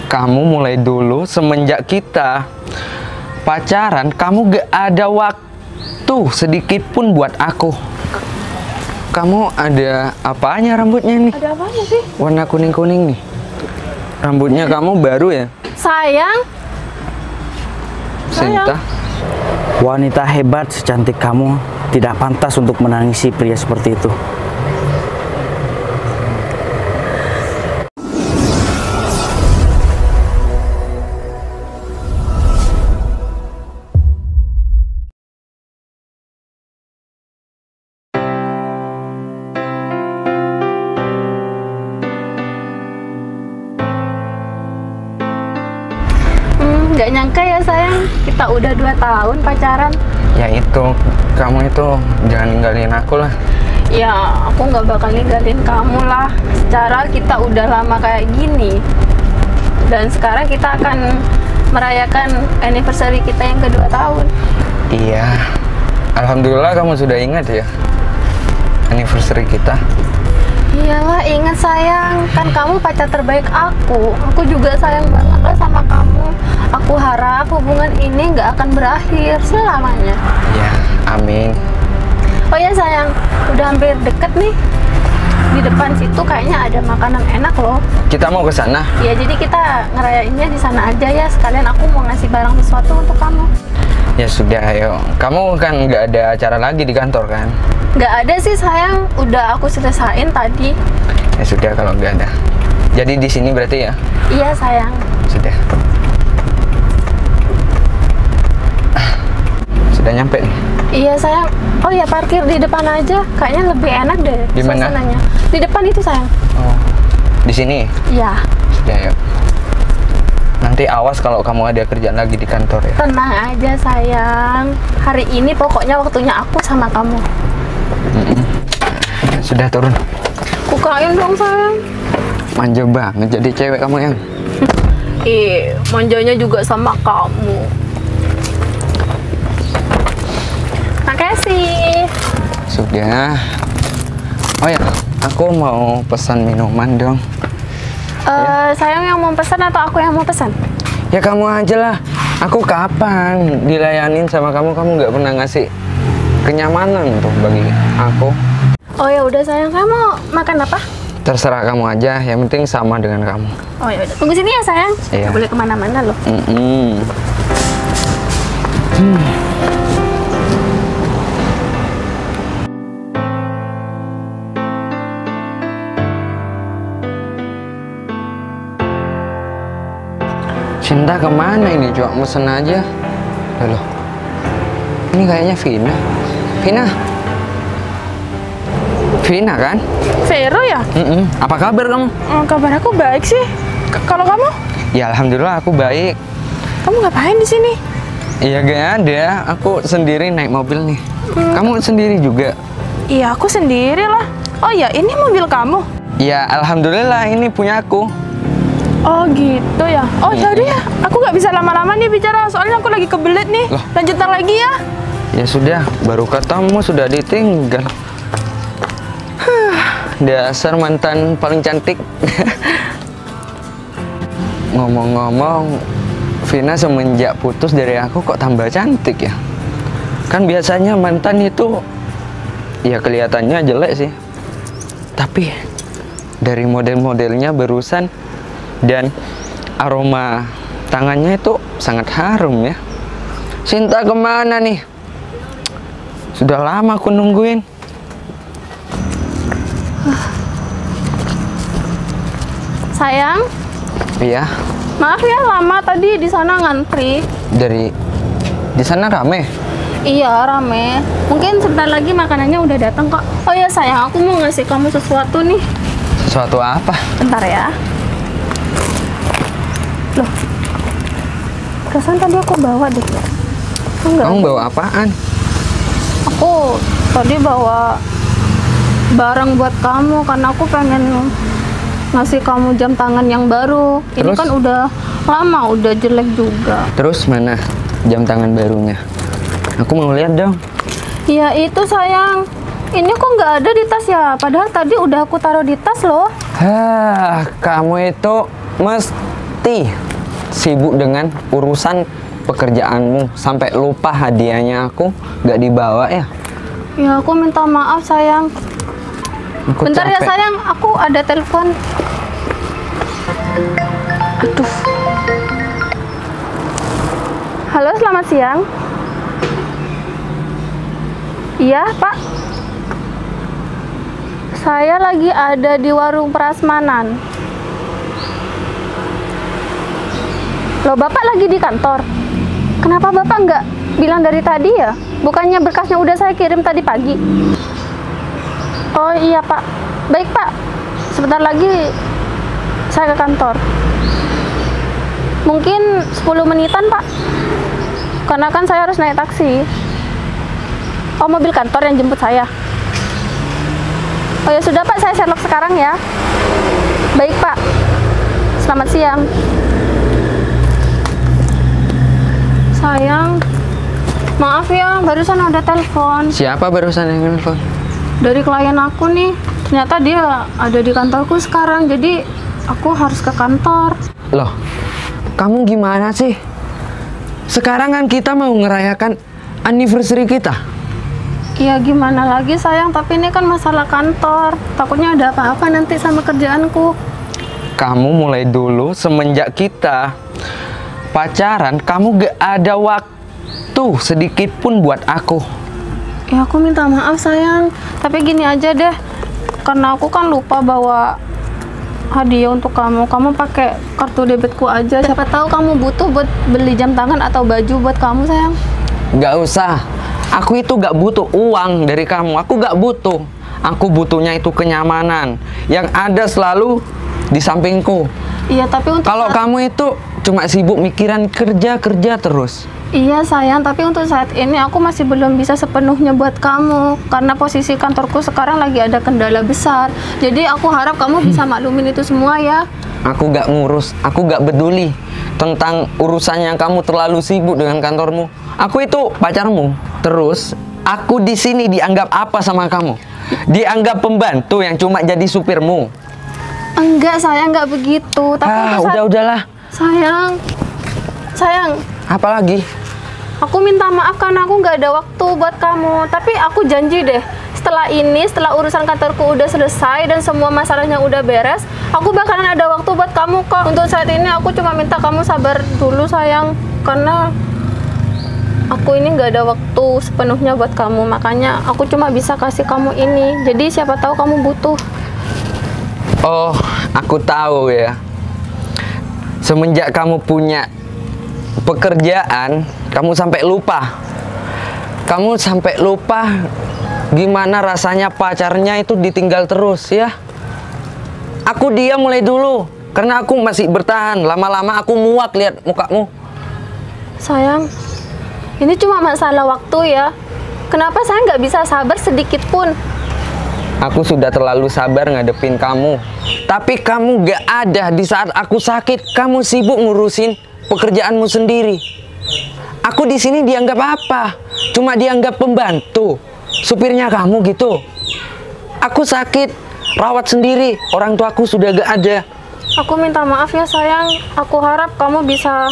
Kamu mulai dulu semenjak kita pacaran, kamu gak ada waktu sedikit pun buat aku. Kamu ada apanya rambutnya nih? Ada apanya sih? Warna kuning-kuning nih. Rambutnya kamu baru ya? Sayang. Sinta. Wanita hebat secantik kamu tidak pantas untuk menangisi pria seperti itu. Gak nyangka ya sayang, kita udah 2 tahun pacaran. Ya itu, kamu itu jangan ninggalin aku lah. Ya, aku gak bakal ninggalin kamu lah. Secara kita udah lama kayak gini. Dan sekarang kita akan merayakan anniversary kita yang kedua tahun. Iya, alhamdulillah kamu sudah ingat ya anniversary kita. Iyalah, ingat sayang, kan kamu pacar terbaik aku. Aku juga sayang banget lah sama kamu. Aku harap hubungan ini nggak akan berakhir selamanya. Ya, amin. Oh ya sayang, udah hampir deket nih. Di depan situ kayaknya ada makanan enak loh. Kita mau ke sana. Ya jadi kita ngerayainnya di sana aja ya. Sekalian aku mau ngasih barang sesuatu untuk kamu. Ya sudah, ayo. Kamu kan nggak ada acara lagi di kantor kan? Nggak ada sih sayang, udah aku selesain tadi. Ya sudah kalau nggak ada. Jadi di sini berarti ya? Iya sayang. Sudah. Sudah nyampe nih. Iya sayang. Oh ya parkir di depan aja. Kayaknya lebih enak deh. Di mana? Suasananya. Di depan itu sayang. Oh, di sini? Iya. Sudah, yuk. Nanti awas kalau kamu ada kerjaan lagi di kantor ya. Tenang aja sayang. Hari ini pokoknya waktunya aku sama kamu. Sudah turun. Bukain dong sayang. Manja banget jadi cewek kamu yang. Manjanya juga sama kamu. Makasih. Sudah. Oh ya, aku mau pesan minuman dong. Sayang yang mau pesan atau aku yang mau pesan? Ya kamu aja lah. Aku kapan dilayanin sama kamu? Kamu nggak pernah ngasih kenyamanan tuh bagi aku. Oh ya udah sayang, kamu mau makan apa? Terserah kamu aja. Yang penting sama dengan kamu. Oh ya udah, tunggu sini ya sayang. Iya. Nggak boleh kemana-mana loh. Cinta kemana ini? Cuma mesen aja. Loh, ini kayaknya Vina. Vina kan? Vero ya? Apa kabar kamu? Kabar aku baik sih. Kalau kamu? Ya alhamdulillah aku baik. Kamu ngapain di sini? Iya gak ada. Aku sendiri naik mobil nih. Kamu sendiri juga? Iya aku sendiri lah. Oh ya ini mobil kamu? Ya alhamdulillah ini punya aku. Oh gitu ya. Oh yaudah ya. Aku nggak bisa lama-lama nih bicara. Soalnya aku lagi kebelet nih. Loh. Lanjutan lagi ya. Ya sudah, baru ketemu sudah ditinggal. Dasar mantan paling cantik. Ngomong-ngomong, Vina semenjak putus dari aku kok tambah cantik ya? Kan biasanya mantan itu ya kelihatannya jelek sih. Tapi dari model-modelnya barusan dan aroma tangannya itu sangat harum ya. Sinta kemana nih? Sudah lama aku nungguin. Sayang, Iya. maaf ya lama tadi di sana ngantri. Di sana rame. Iya rame. Mungkin sebentar lagi makanannya udah datang kok. Oh ya sayang, aku mau ngasih kamu sesuatu nih. Sesuatu apa? Bentar ya. Loh, perasaan tadi aku bawa deh. Enggak. Kamu bawa apaan? Aku tadi bawa barang buat kamu karena aku pengen ngasih kamu jam tangan yang baru. Ini Terus? kan udah lama, udah jelek juga. Terus mana jam tangan barunya? Aku mau lihat dong. Ya itu sayang. Ini kok nggak ada di tas ya? Padahal tadi udah aku taruh di tas loh. Hah, kamu itu mesti pasti sibuk dengan urusan pekerjaanmu sampai lupa hadiahnya aku nggak dibawa ya. Ya aku minta maaf sayang. Aku Bentar ya capek. sayang, aku ada telepon. Aduh. Halo, selamat siang. Iya, Pak. Saya lagi ada di warung prasmanan. Loh, Bapak lagi di kantor? Kenapa Bapak nggak bilang dari tadi ya? Bukannya berkasnya udah saya kirim tadi pagi? Oh iya Pak. Baik Pak. Sebentar lagi saya ke kantor. Mungkin 10 menitan Pak. Karena kan saya harus naik taksi. Oh, mobil kantor yang jemput saya. Oh ya sudah Pak, saya Sherlock sekarang ya. Baik Pak. Selamat siang. Sayang, maaf ya, barusan ada telepon Siapa barusan yang telepon? dari klien aku nih. Ternyata dia ada di kantorku sekarang, jadi aku harus ke kantor. Loh, kamu gimana sih? Sekarang kan kita mau ngerayakan anniversary kita. Iya gimana lagi sayang, tapi ini kan masalah kantor. Takutnya ada apa-apa nanti sama kerjaanku. Kamu mulai dulu semenjak kita pacaran, kamu gak ada waktu sedikit pun buat aku. Ya aku minta maaf sayang, tapi gini aja deh. Karena aku kan lupa bawa hadiah untuk kamu. Kamu pakai kartu debitku aja. Siapa tahu kamu butuh buat beli jam tangan atau baju buat kamu sayang. Gak usah. Aku itu gak butuh uang dari kamu. Aku gak butuh. Aku butuhnya itu kenyamanan yang ada selalu di sampingku. Iya tapi untuk Kalau kamu itu cuma sibuk mikiran kerja terus. Iya sayang, tapi untuk saat ini aku masih belum bisa sepenuhnya buat kamu karena posisi kantorku sekarang lagi ada kendala besar. Jadi aku harap kamu bisa maklumin itu semua ya. Aku gak ngurus, aku gak peduli tentang urusan yang kamu terlalu sibuk dengan kantormu. Aku itu pacarmu. Terus aku di sini dianggap apa sama kamu? Dianggap pembantu yang cuma jadi supirmu. Enggak sayang, enggak begitu. Tapi untuk saat- Udahlah. sayang, Apalagi? aku minta maaf karena aku nggak ada waktu buat kamu. Tapi aku janji deh, setelah ini, setelah urusan kantorku udah selesai dan semua masalahnya udah beres, aku bakalan ada waktu buat kamu kok. Untuk saat ini aku cuma minta kamu sabar dulu sayang, karena aku ini nggak ada waktu sepenuhnya buat kamu. Makanya aku cuma bisa kasih kamu ini. Jadi siapa tahu kamu butuh. Oh, aku tahu ya. Semenjak kamu punya pekerjaan, kamu sampai lupa. Kamu sampai lupa gimana rasanya pacarnya itu ditinggal terus ya. Aku diam mulai dulu karena aku masih bertahan. Lama-lama aku muak lihat mukamu. Sayang, ini cuma masalah waktu ya. Kenapa saya nggak bisa sabar sedikit pun? Aku sudah terlalu sabar ngadepin kamu. Tapi kamu gak ada di saat aku sakit. Kamu sibuk ngurusin pekerjaanmu sendiri. Aku di sini dianggap apa? Cuma dianggap pembantu, supirnya kamu gitu. Aku sakit, rawat sendiri. Orang tuaku sudah gak ada. Aku minta maaf ya sayang. Aku harap kamu bisa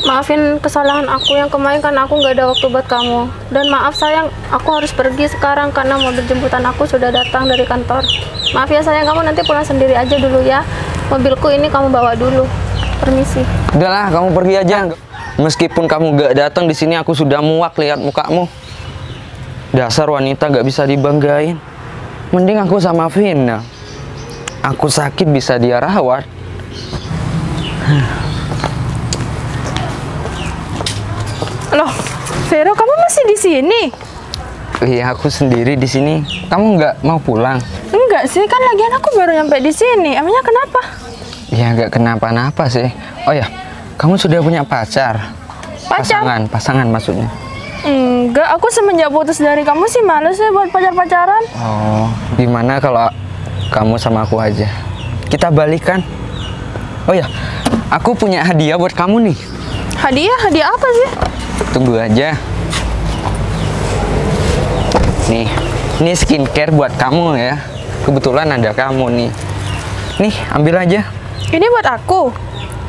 maafin kesalahan aku yang kemarin karena aku nggak ada waktu buat kamu. Dan maaf sayang, aku harus pergi sekarang karena mobil jemputan aku sudah datang dari kantor. Maaf ya sayang, kamu nanti pulang sendiri aja dulu ya. Mobilku ini kamu bawa dulu. Permisi. Udahlah, kamu pergi aja. Meskipun kamu gak datang di sini, aku sudah muak lihat mukamu. Dasar wanita gak bisa dibanggain. Mending aku sama Vina. Aku sakit bisa dia rawat. Loh, Vero, kamu masih di sini? Iya, aku sendiri di sini. Kamu nggak mau pulang? Enggak sih, kan lagian aku baru nyampe di sini. Emangnya kenapa? Ya nggak kenapa-napa sih. Oh ya, kamu sudah punya pacar? Pacar? Pasangan maksudnya. Enggak, aku semenjak putus dari kamu sih males ya buat pacar-pacaran. Oh, gimana kalau kamu sama aku aja? Kita balikan. Oh ya, aku punya hadiah buat kamu nih. Hadiah? Hadiah apa sih? Tunggu aja. Nih, ini skincare buat kamu ya. Kebetulan ada kamu nih. Nih, ambil aja. Ini buat aku?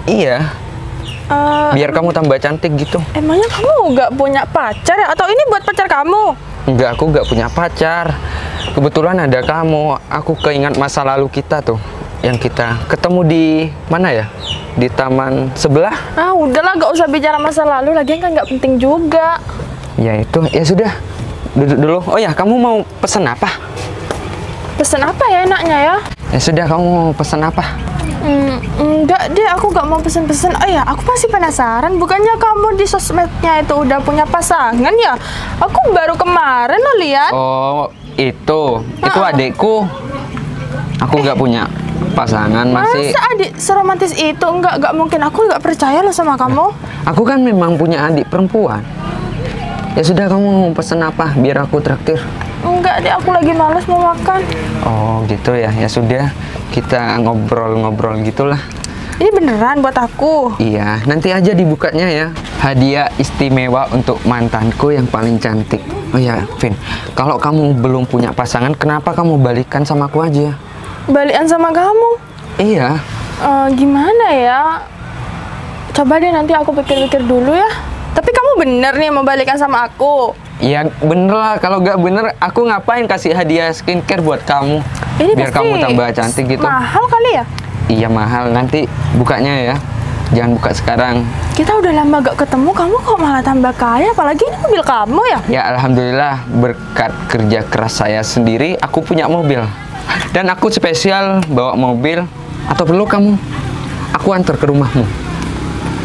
Iya, biar kamu tambah cantik gitu. Emangnya kamu nggak punya pacar ya? Atau ini buat pacar kamu? Enggak, aku nggak punya pacar. Kebetulan ada kamu. Aku keingat masa lalu kita tuh, yang kita ketemu di mana ya? Di taman sebelah. Ah, udahlah, nggak usah bicara masa lalu. Lagian kan nggak penting juga. Ya itu, ya sudah. Duduk dulu. Oh ya, kamu mau pesen apa? Pesen apa ya enaknya ya? Ya sudah, kamu mau pesen apa? Enggak deh, aku nggak mau pesen-pesen. Oh ya, aku masih penasaran. Bukannya kamu di sosmednya itu udah punya pasangan ya? Aku baru kemarin lo lihat. Oh, itu adikku. Aku nggak punya pasangan, masih. Masa adik seromantis itu? Enggak mungkin. Aku nggak percaya loh sama kamu. Aku kan memang punya adik perempuan. Ya sudah, kamu mau pesen apa? Biar aku traktir. Enggak deh, aku lagi males mau makan. Oh gitu ya. Ya sudah, kita ngobrol-ngobrol gitulah. Ini beneran buat aku. Iya, nanti aja dibukanya ya. Hadiah istimewa untuk mantanku yang paling cantik. Oh ya, Vin, kalau kamu belum punya pasangan, kenapa kamu balikan sama aku aja? Balikan sama kamu? Iya. Gimana ya? Coba deh nanti aku pikir-pikir dulu ya. Tapi kamu bener nih mau balikan sama aku? Ya bener lah, kalau nggak bener aku ngapain kasih hadiah skincare buat kamu? Ini Biar pasti kamu tambah cantik gitu. mahal kali ya? Iya mahal, nanti bukanya ya. Jangan buka sekarang. Kita udah lama gak ketemu, kamu kok malah tambah kaya? Apalagi ini mobil kamu ya? Ya alhamdulillah, berkat kerja keras saya sendiri, aku punya mobil. Dan aku spesial bawa mobil. Atau perlu kamu, aku antar ke rumahmu.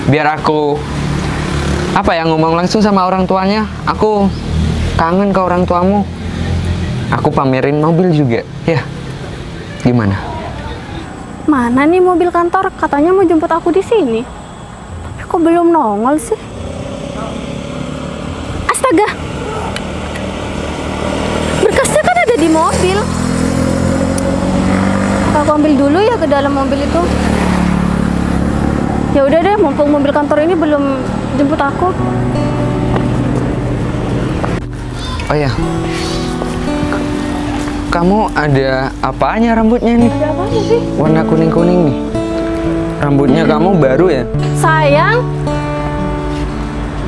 Biar aku ngomong langsung sama orang tuanya. Aku kangen ke orang tuamu. Aku pamerin mobil juga, ya. Gimana? Mana nih mobil kantor? Katanya mau jemput aku di sini. Tapi kok belum nongol sih? Astaga. Berkasnya kan ada di mobil. Aku ambil dulu ya ke dalam mobil itu. Ya udah deh, mumpung mobil kantor ini belum jemput aku. Oh ya. Kamu ada apanya rambutnya nih? Ada apa sih? Warna kuning-kuning nih. Rambutnya kamu baru ya? Sayang.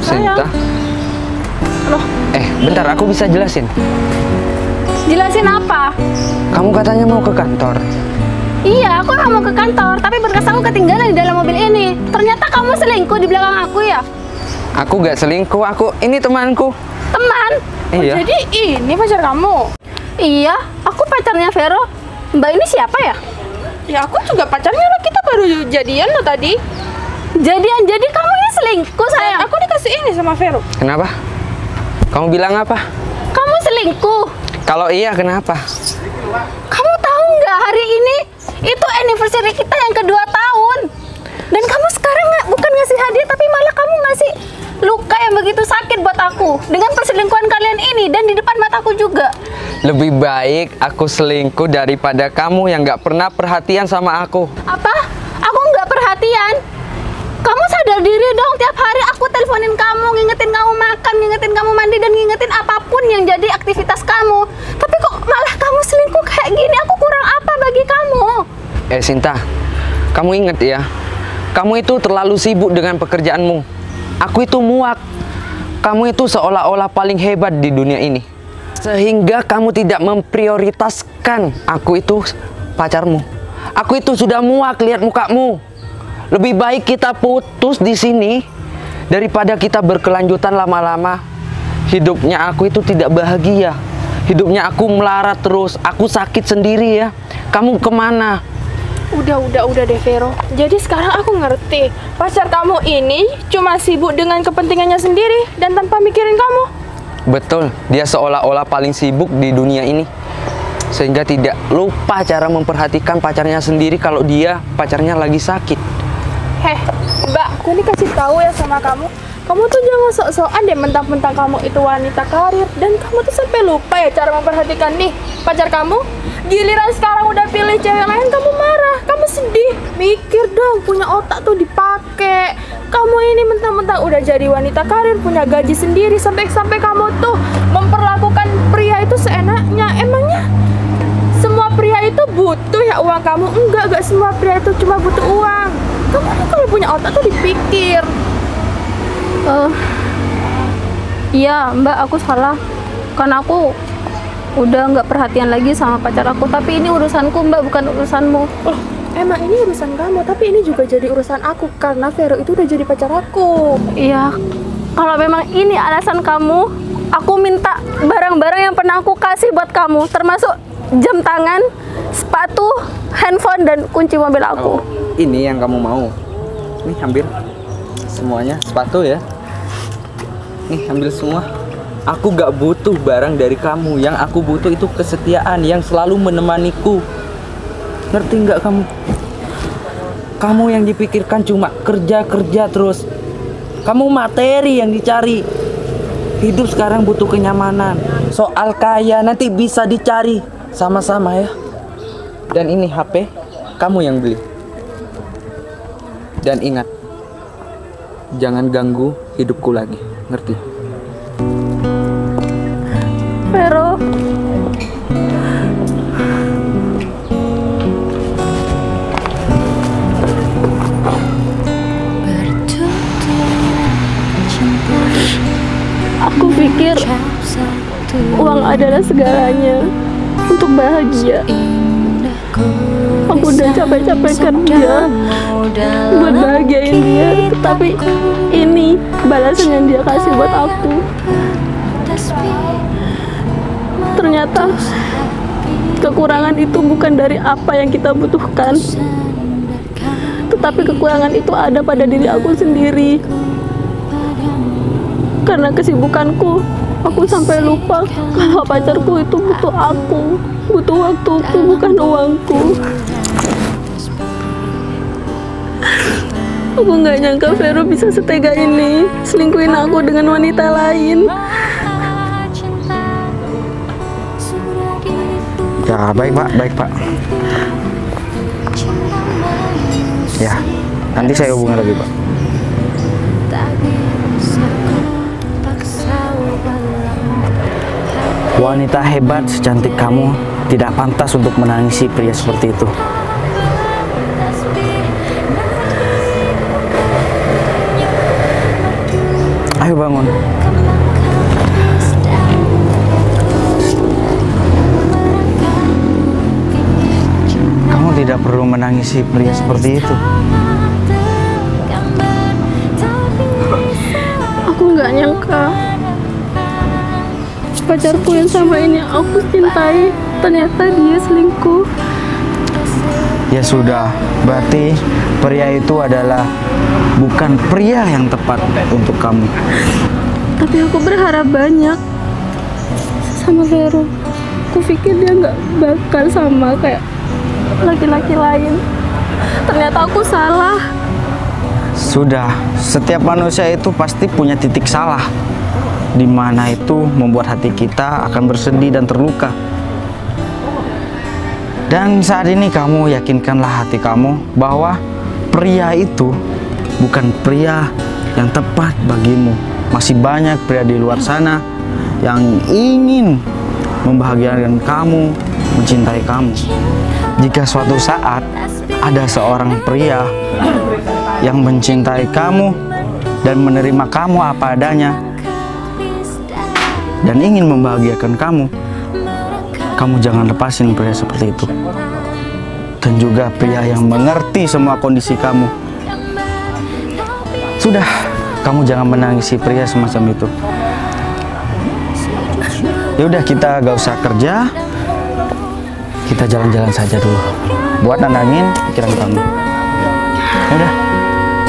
Sinta. Loh, Bentar, aku bisa jelasin. jelasin apa? Kamu katanya mau ke kantor. Iya, aku nggak mau ke kantor, tapi berkas aku ketinggalan di dalam mobil ini. Ternyata kamu selingkuh di belakang aku ya? Aku gak selingkuh, ini temanku. Teman? Iya. Jadi ini pacar kamu? Iya, aku pacarnya Vero. Mbak ini siapa ya? Ya aku juga pacarnya lah, kita baru jadian loh tadi. Jadian, jadi kamu ini selingkuh sayang? Aku dikasih ini sama Vero. Kenapa? Kamu bilang apa? Kamu selingkuh? Kalau iya, kenapa? Kamu tahu nggak hari ini itu anniversary kita yang kedua tahun. Dan kamu sekarang bukan ngasih hadiah, tapi malah kamu ngasih luka yang begitu sakit buat aku. Dengan perselingkuhan kalian ini dan di depan mataku juga. Lebih baik aku selingkuh daripada kamu yang gak pernah perhatian sama aku. Apa? Aku nggak perhatian? Kamu sadar diri dong, tiap hari aku teleponin kamu, ngingetin kamu makan, ngingetin kamu mandi, dan ngingetin apapun yang jadi aktivitas kamu. Tapi kok malah kamu selingkuh kayak gini? Aku kurang apa bagi kamu? Sinta, kamu inget ya, kamu itu terlalu sibuk dengan pekerjaanmu. Aku itu muak. Kamu itu seolah-olah paling hebat di dunia ini. Sehingga kamu tidak memprioritaskan aku itu pacarmu. Aku itu sudah muak lihat mukamu. Lebih baik kita putus di sini daripada kita berkelanjutan lama-lama. Hidupnya aku itu tidak bahagia. Hidupnya aku melarat terus. Aku sakit sendiri ya. Kamu kemana? Udah deh Vero. Jadi sekarang aku ngerti. Pacar kamu ini cuma sibuk dengan kepentingannya sendiri dan tanpa mikirin kamu. Betul, dia seolah-olah paling sibuk di dunia ini. Sehingga tidak lupa cara memperhatikan pacarnya sendiri kalau dia pacarnya lagi sakit. Heh, Mbak, aku ini kasih tahu ya sama kamu. Kamu tuh jangan sok-sokan deh mentang-mentang kamu itu wanita karir. Dan kamu tuh sampai lupa ya cara memperhatikan nih pacar kamu. Giliran sekarang udah pilih cewek lain, kamu marah, kamu sedih. Mikir dong, punya otak tuh dipakai. Kamu ini mentang-mentang udah jadi wanita karir, punya gaji sendiri, sampai-sampai kamu tuh memperlakukan pria itu seenaknya. Emangnya semua pria itu butuh ya uang kamu? Enggak semua pria itu cuma butuh uang. Kamu tuh kalau punya otak tuh dipikir. Iya Mbak, aku salah. Karena aku udah nggak perhatian lagi sama pacar aku. Tapi ini urusanku Mbak, bukan urusanmu. Oh, emang ini urusan kamu, tapi ini juga jadi urusan aku karena Vero itu udah jadi pacar aku. Iya, kalau memang ini alasan kamu, aku minta barang-barang yang pernah aku kasih buat kamu, termasuk jam tangan, sepatu, handphone, dan kunci mobil aku. Oh, ini yang kamu mau? Nih ambil semuanya, sepatu ya. Nih ambil semua. Aku gak butuh barang dari kamu. Yang aku butuh itu kesetiaan yang selalu menemaniku. Ngerti nggak kamu? Kamu yang dipikirkan cuma kerja terus. Kamu materi yang dicari. Hidup sekarang butuh kenyamanan. Soal kaya nanti bisa dicari sama-sama ya. Dan ini HP kamu yang beli. Dan ingat, jangan ganggu hidupku lagi. Ngerti? Vero, aku pikir uang adalah segalanya untuk bahagia. Aku udah capek-capek kerja buat bahagiain dia, tapi ini balasan yang dia kasih buat aku. Ternyata kekurangan itu bukan dari apa yang kita butuhkan, tetapi kekurangan itu ada pada diri aku sendiri. Karena kesibukanku, aku sampai lupa kalau pacarku itu butuh aku, butuh waktuku, bukan uangku. Aku nggak nyangka Vero bisa setega ini, selingkuhin aku dengan wanita lain. Ya, baik Pak. Ya, nanti saya hubungi lagi Pak. Wanita hebat secantik kamu tidak pantas untuk menangisi pria seperti itu. Ayo bangun. Kamu tidak perlu menangisi pria seperti itu. Aku nggak nyangka pacarku yang sama ini aku cintai, ternyata dia selingkuh. Ya sudah, berarti pria itu adalah bukan pria yang tepat untuk kamu. Tapi aku berharap banyak sama Vero. Aku pikir dia nggak bakal sama kayak laki-laki lain. Ternyata aku salah. Sudah, setiap manusia itu pasti punya titik salah, di mana itu membuat hati kita akan bersedih dan terluka. Dan saat ini kamu yakinkanlah hati kamu bahwa pria itu bukan pria yang tepat bagimu. Masih banyak pria di luar sana yang ingin membahagiakan kamu, mencintai kamu. Jika suatu saat ada seorang pria yang mencintai kamu dan menerima kamu apa adanya dan ingin membahagiakan kamu, kamu jangan lepasin pria seperti itu. Dan juga pria yang mengerti semua kondisi kamu. Sudah, kamu jangan menangisi pria semacam itu. Ya udah, kita gak usah kerja, kita jalan-jalan saja dulu buat nandangin pikiran kamu. Ya udah.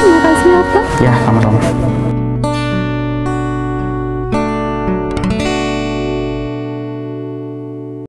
Terima kasih ya Pak. Ya, sama-sama.